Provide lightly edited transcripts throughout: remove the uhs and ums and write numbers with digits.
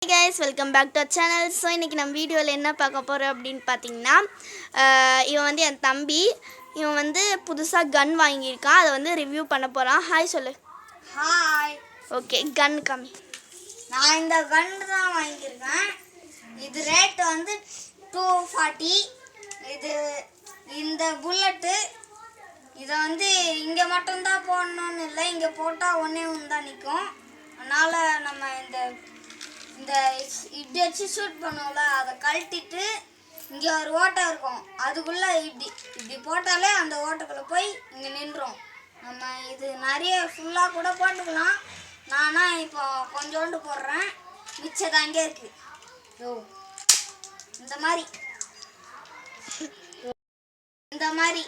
guys, welcome back to our channel. So இன்னைக்கு நம்ம வீடியோல என்ன பார்க்க போறோம் அப்படினு பாத்தீங்கன்னா இவன் வந்து என் தம்பி இவன் வந்து புதுசா கன் வாங்கி இருக்கான். அத வந்து ரிவ்யூ பண்ண போறான். ஹாய் சொல்லு. ஹாய். ஓகே, கன் காமி. நான் இந்த கன் தான் வாங்கி இருக்கேன். இது ரேட் வந்து 240. இது இந்த புல்லட் இத வந்து இங்க மட்டும் தான் போடணும்னு இல்ல, இங்க போட்டா ஒண்ணே ஒண்ணு தான் நிக்கும். அதனால நம்ம இந்த இப்படி வச்சு ஷூட் பண்ணுவோம்ல, அதை கழட்டிட்டு இங்கே ஒரு ஓட்டை இருக்கும், அதுக்குள்ளே இப்படி போட்டாலே அந்த ஓட்டைக்குள்ளே போய் இங்கே நின்றோம். நம்ம இது நிறைய ஃபுல்லாக கூட போட்டுக்கலாம். நானா இப்போ கொஞ்சோண்டு போடுறேன், மிச்சம் அங்கே இருக்குது. இந்த மாதிரி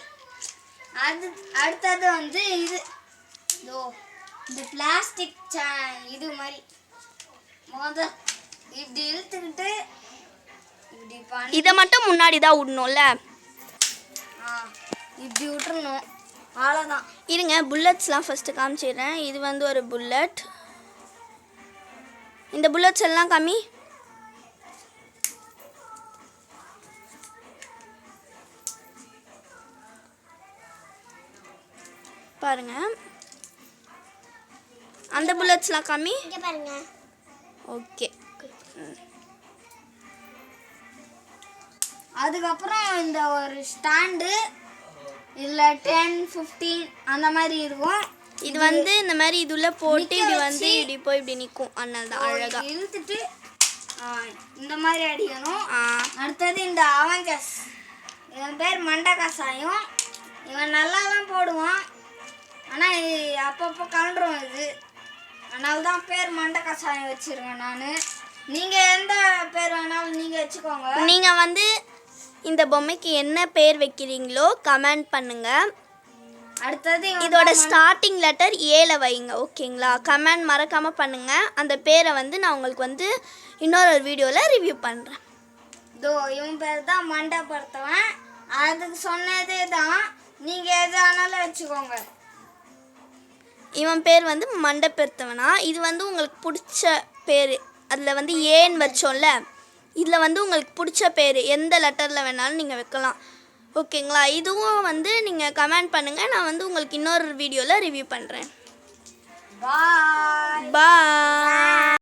அடுத்தது வந்து இந்த பிளாஸ்டிக் இது மாதிரி இப்படி இழுத்துக்கிட்டு இதை மட்டும் முன்னாடி தான் விடணும்ல, இப்படி விட்டுறணும், அவ்வளோதான். இருங்க, புல்லட்ஸ்லாம் ஃபஸ்ட்டு காமிச்சிடுறேன். இது வந்து ஒரு புல்லட். இந்த புல்லட்ஸ் எல்லாம் காமி. பாருங்க, அந்த புல்லட்ஸ்லாம் காமி. பாருங்க. ஓகே, அதுக்கப்புறம் இந்த ஒரு ஸ்டாண்டு இல்லை 10, 15 அந்த மாதிரி இருக்கும். இது வந்து இந்த மாதிரி இதுல போட்டு இப்படி வந்து இப்படி போய் இப்படி நிற்கும். அதனால தான் அழகா இழுத்துட்டு இந்த மாதிரி அடிக்கணும். அடுத்தது இந்த அவங்கஸ், இவன் பேர் மண்டகாசாயம். இவன் நல்லா தான் போடுவான், ஆனால் அப்பப்போ கலண்டுரும் இது. அதனால தான் பேர் மண்டகாசாயம் வச்சிருக்கேன் நான். நீங்கள் எந்த பேர் வேணாலும் நீங்கள் வச்சுக்கோங்க. நீங்கள் வந்து இந்த பொம்மைக்கு என்ன பேர் வைக்கிறீங்களோ கமெண்ட் பண்ணுங்க. அடுத்தது இதோட ஸ்டார்டிங் லெட்டர் ஏல வைங்க, ஓகேங்களா? கமெண்ட் மறக்காம பண்ணுங்க. அந்த பேரை வந்து நான் உங்களுக்கு வந்து இன்னொரு வீடியோவில் ரிவ்யூ பண்ணுறேன். இவன் பேர் தான் மண்டபடுத்துவன். அதுக்கு சொன்னதே தான், நீங்கள் எது ஆனாலும் வச்சுக்கோங்க. இவன் பேர் வந்து மண்டபெருத்தவனா. இது வந்து உங்களுக்கு பிடிச்ச பேர், அதில் வந்து ஏன்னு வச்சோம்ல, இதில் வந்து உங்களுக்கு பிடிச்ச பேர் எந்த லெட்டரில் வேணாலும் நீங்கள் வைக்கலாம், ஓகேங்களா? இதுவும் வந்து நீங்கள் கமெண்ட் பண்ணுங்கள். நான் வந்து உங்களுக்கு இன்னொரு வீடியோவில் ரிவ்யூ பண்ணுறேன். பாய் பாய்.